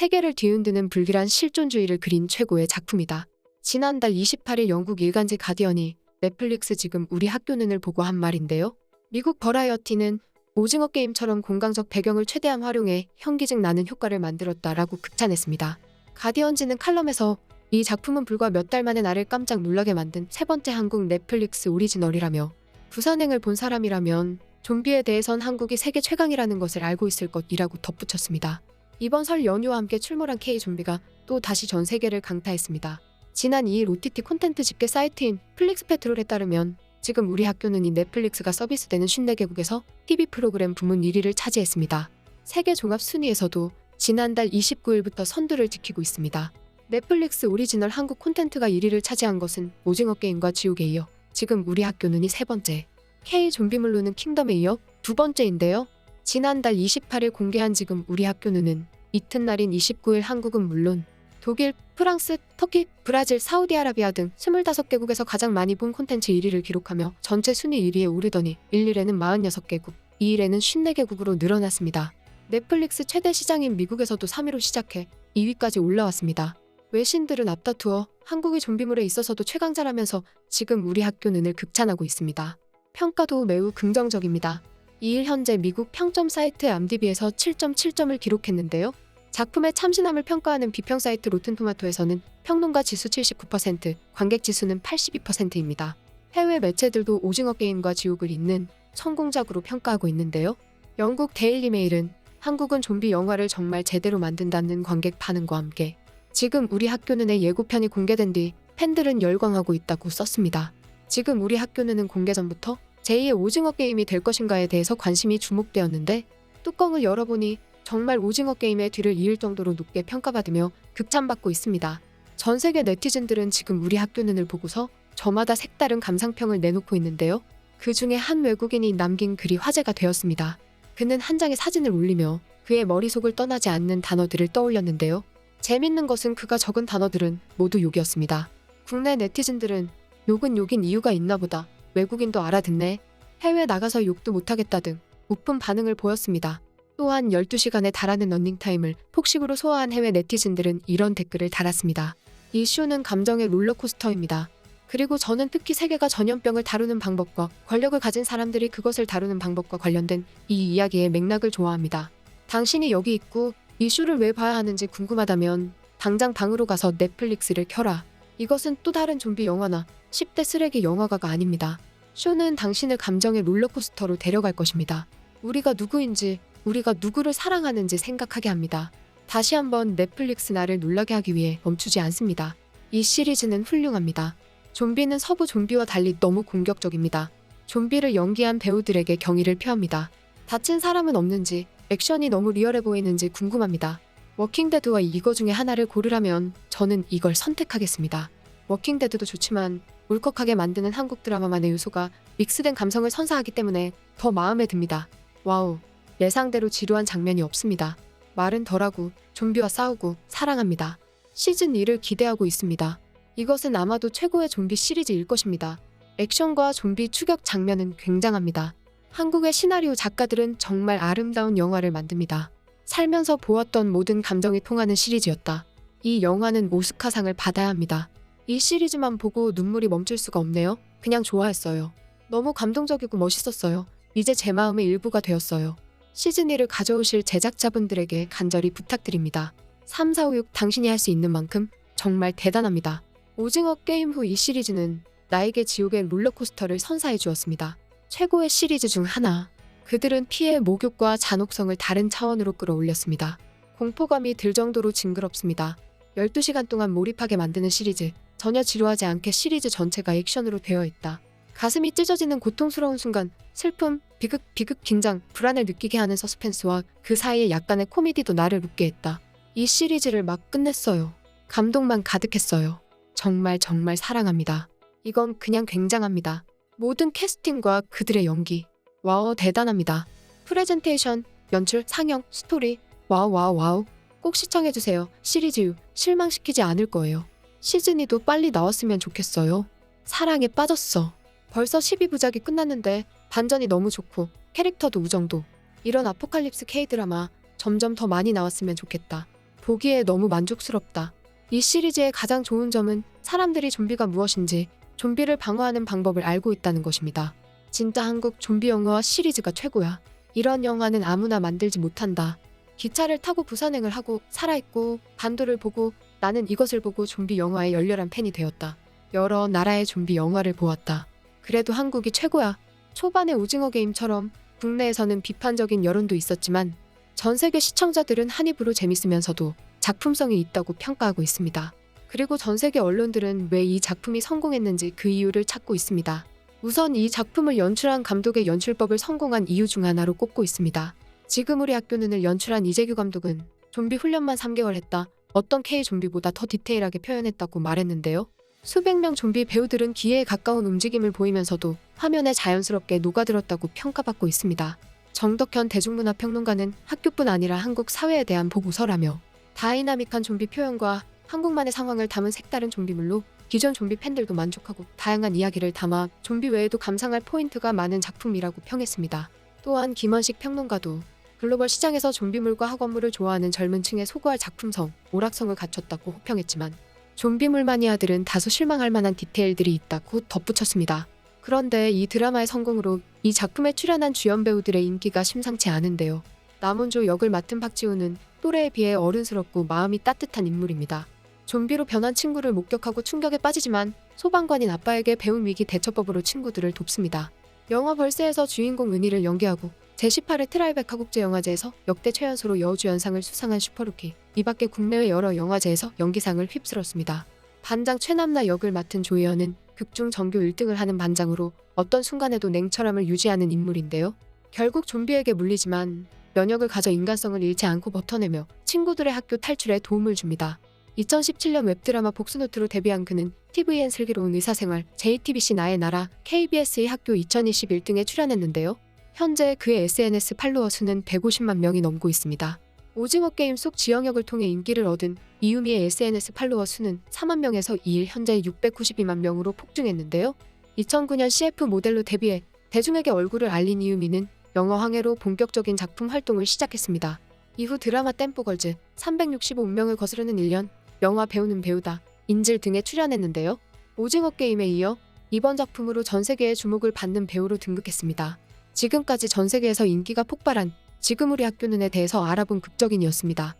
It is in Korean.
세계를 뒤흔드는 불길한 실존주의를 그린 최고의 작품이다. 지난달 28일 영국 일간지 가디언이 넷플릭스 지금 우리 학교는을 보고 한 말인데요. 미국 버라이어티는 오징어 게임처럼 공간적 배경을 최대한 활용해 현기증 나는 효과를 만들었다라고 극찬했습니다. 가디언지는 칼럼에서 이 작품은 불과 몇 달 만에 나를 깜짝 놀라게 만든 세 번째 한국 넷플릭스 오리지널이라며 부산행을 본 사람이라면 좀비에 대해선 한국이 세계 최강이라는 것을 알고 있을 것이라고 덧붙였습니다. 이번 설 연휴와 함께 출몰한 K-좀비가 또 다시 전 세계를 강타했습니다. 지난 2일 OTT 콘텐츠 집계 사이트인 플릭스페트롤에 따르면 지금 우리 학교는 이 넷플릭스가 서비스되는 54개국에서 TV 프로그램 부문 1위를 차지했습니다. 세계 종합 순위에서도 지난달 29일부터 선두를 지키고 있습니다. 넷플릭스 오리지널 한국 콘텐츠가 1위를 차지한 것은 오징어 게임과 지옥에 이어 지금 우리 학교는 이 세 번째, K-좀비물로는 킹덤에 이어 두 번째인데요. 지난달 28일 공개한 지금 우리 학교는 이튿날인 29일 한국은 물론 독일, 프랑스, 터키, 브라질, 사우디아라비아 등 25개국에서 가장 많이 본 콘텐츠 1위를 기록하며 전체 순위 1위에 오르더니 1일에는 46개국, 2일에는 54개국으로 늘어났습니다. 넷플릭스 최대 시장인 미국에서도 3위로 시작해 2위까지 올라왔습니다. 외신들은 앞다투어 한국이 좀비물에 있어서도 최강자라면서 지금 우리 학교는을 극찬하고 있습니다. 평가도 매우 긍정적입니다. 2일 현재 미국 평점 사이트 IMDb에서 7.7점을 기록했는데요. 작품의 참신함을 평가하는 비평 사이트 로튼토마토에서는 평론가 지수 79%, 관객 지수는 82%입니다. 해외 매체들도 오징어 게임과 지옥을 잇는 성공작으로 평가하고 있는데요. 영국 데일리 메일은 한국은 좀비 영화를 정말 제대로 만든다는 관객 반응과 함께 지금 우리 학교는의 예고편이 공개된 뒤 팬들은 열광하고 있다고 썼습니다. 지금 우리 학교는 공개 전부터 제2의 오징어 게임이 될 것인가에 대해서 관심이 주목되었는데 뚜껑을 열어보니 정말 오징어 게임의 뒤를 이을 정도로 높게 평가받으며 극찬받고 있습니다. 전 세계 네티즌들은 지금 우리 학교는을 보고서 저마다 색다른 감상평을 내놓고 있는데요. 그 중에 한 외국인이 남긴 글이 화제가 되었습니다. 그는 한 장의 사진을 올리며 그의 머릿속을 떠나지 않는 단어들을 떠올렸는데요. 재밌는 것은 그가 적은 단어들은 모두 욕이었습니다. 국내 네티즌들은 욕은 욕인 이유가 있나 보다. 외국인도 알아듣네. 해외 나가서 욕도 못하겠다 등 우픈 반응을 보였습니다. 또한 12시간에 달하는 러닝타임을 폭식으로 소화한 해외 네티즌들은 이런 댓글을 달았습니다. 이 쇼는 감정의 롤러코스터입니다. 그리고 저는 특히 세계가 전염병을 다루는 방법과 권력을 가진 사람들이 그것을 다루는 방법과 관련된 이 이야기의 맥락을 좋아합니다. 당신이 여기 있고 이 쇼를 왜 봐야 하는지 궁금하다면 당장 방으로 가서 넷플릭스를 켜라. 이것은 또 다른 좀비 영화나 10대 쓰레기 영화가가 아닙니다. 쇼는 당신을 감정의 롤러코스터로 데려갈 것입니다. 우리가 누구인지, 우리가 누구를 사랑하는지 생각하게 합니다. 다시 한번 넷플릭스 나를 놀라게 하기 위해 멈추지 않습니다. 이 시리즈는 훌륭합니다. 좀비는 서부 좀비와 달리 너무 공격적입니다. 좀비를 연기한 배우들에게 경의를 표합니다. 다친 사람은 없는지, 액션이 너무 리얼해 보이는지 궁금합니다. 워킹데드와 이거 중에 하나를 고르라면 저는 이걸 선택하겠습니다. 워킹데드도 좋지만 울컥하게 만드는 한국 드라마만의 요소가 믹스된 감성을 선사하기 때문에 더 마음에 듭니다. 와우, 예상대로 지루한 장면이 없습니다. 말은 덜하고 좀비와 싸우고 사랑합니다. 시즌 2를 기대하고 있습니다. 이것은 아마도 최고의 좀비 시리즈일 것입니다. 액션과 좀비 추격 장면은 굉장합니다. 한국의 시나리오 작가들은 정말 아름다운 영화를 만듭니다. 살면서 보았던 모든 감정이 통하는 시리즈였다. 이 영화는 오스카상을 받아야 합니다. 이 시리즈만 보고 눈물이 멈출 수가 없네요. 그냥 좋아했어요. 너무 감동적이고 멋있었어요. 이제 제 마음의 일부가 되었어요. 시즌 2를 가져오실 제작자분들에게 간절히 부탁드립니다. 3, 4, 5, 6 당신이 할 수 있는 만큼 정말 대단합니다. 오징어 게임 후 이 시리즈는 나에게 지옥의 롤러코스터를 선사해 주었습니다. 최고의 시리즈 중 하나. 그들은 피해 목욕과 잔혹성을 다른 차원으로 끌어올렸습니다. 공포감이 들 정도로 징그럽습니다. 12시간 동안 몰입하게 만드는 시리즈. 전혀 지루하지 않게 시리즈 전체가 액션으로 되어 있다. 가슴이 찢어지는 고통스러운 순간, 슬픔, 비극, 긴장, 불안을 느끼게 하는 서스펜스와 그 사이에 약간의 코미디도 나를 웃게 했다. 이 시리즈를 막 끝냈어요. 감동만 가득했어요. 정말 사랑합니다. 이건 그냥 굉장합니다. 모든 캐스팅과 그들의 연기. 와우, 대단합니다. 프레젠테이션, 연출, 상영, 스토리. 와우. 꼭 시청해주세요. 시리즈 6 실망시키지 않을 거예요. 시즌 2도 빨리 나왔으면 좋겠어요. 사랑에 빠졌어. 벌써 12부작이 끝났는데 반전이 너무 좋고 캐릭터도 우정도. 이런 아포칼립스 K-드라마 점점 더 많이 나왔으면 좋겠다. 보기에 너무 만족스럽다. 이 시리즈의 가장 좋은 점은 사람들이 좀비가 무엇인지, 좀비를 방어하는 방법을 알고 있다는 것입니다. 진짜 한국 좀비 영화 시리즈가 최고야. 이런 영화는 아무나 만들지 못한다. 기차를 타고 부산행을 하고 살아있고 반도를 보고 나는 이것을 보고 좀비 영화의 열렬한 팬이 되었다. 여러 나라의 좀비 영화를 보았다. 그래도 한국이 최고야. 초반의 오징어 게임처럼 국내에서는 비판적인 여론도 있었지만 전 세계 시청자들은 한입으로 재밌으면서도 작품성이 있다고 평가하고 있습니다. 그리고 전 세계 언론들은 왜 이 작품이 성공했는지 그 이유를 찾고 있습니다. 우선 이 작품을 연출한 감독의 연출법을 성공한 이유 중 하나로 꼽고 있습니다. 지금 우리 학교는을 연출한 이재규 감독은 좀비 훈련만 3개월 했다. 어떤 K-좀비보다 더 디테일하게 표현했다고 말했는데요. 수백 명 좀비 배우들은 기회에 가까운 움직임을 보이면서도 화면에 자연스럽게 녹아들었다고 평가받고 있습니다. 정덕현 대중문화평론가는 학교뿐 아니라 한국 사회에 대한 보고서라며 다이나믹한 좀비 표현과 한국만의 상황을 담은 색다른 좀비물로 기존 좀비 팬들도 만족하고 다양한 이야기를 담아 좀비 외에도 감상할 포인트가 많은 작품이라고 평했습니다. 또한 김원식 평론가도 글로벌 시장에서 좀비물과 학원물을 좋아하는 젊은 층에 소구할 작품성, 오락성을 갖췄다고 호평했지만 좀비물 마니아들은 다소 실망할 만한 디테일들이 있다고 덧붙였습니다. 그런데 이 드라마의 성공으로 이 작품에 출연한 주연 배우들의 인기가 심상치 않은데요. 남원조 역을 맡은 박지우는 또래에 비해 어른스럽고 마음이 따뜻한 인물입니다. 좀비로 변한 친구를 목격하고 충격에 빠지지만 소방관인 아빠에게 배운 위기 대처법으로 친구들을 돕습니다. 영화 벌새에서 주인공 은희를 연기하고 제18회 트라이베카 국제영화제에서 역대 최연소로 여우주연상을 수상한 슈퍼루키, 이밖에 국내외 여러 영화제에서 연기상을 휩쓸었습니다. 반장 최남나 역을 맡은 조혜연은 극중 전교 1등을 하는 반장으로 어떤 순간에도 냉철함을 유지하는 인물인데요. 결국 좀비에게 물리지만 면역을 가져 인간성을 잃지 않고 버텨내며 친구들의 학교 탈출에 도움을 줍니다. 2017년 웹드라마 복수노트로 데뷔한 그는 TVN 슬기로운 의사생활, JTBC 나의 나라, KBS의 학교 2021등에 출연했는데요. 현재 그의 SNS 팔로워 수는 150만 명이 넘고 있습니다. 오징어 게임 속 지영역을 통해 인기를 얻은 이유미의 SNS 팔로워 수는 4만 명에서 2일 현재 692만 명으로 폭증했는데요. 2009년 CF 모델로 데뷔해 대중에게 얼굴을 알린 이유미는 영화 황해로 본격적인 작품 활동을 시작했습니다. 이후 드라마 댐프걸즈, 365운명을 거스르는 1년, 영화 배우는 배우다, 인질 등에 출연했는데요. 오징어 게임에 이어 이번 작품으로 전 세계의 주목을 받는 배우로 등극했습니다. 지금까지 전 세계에서 인기가 폭발한 지금 우리 학교는에 대해서 알아본 극적인이었습니다.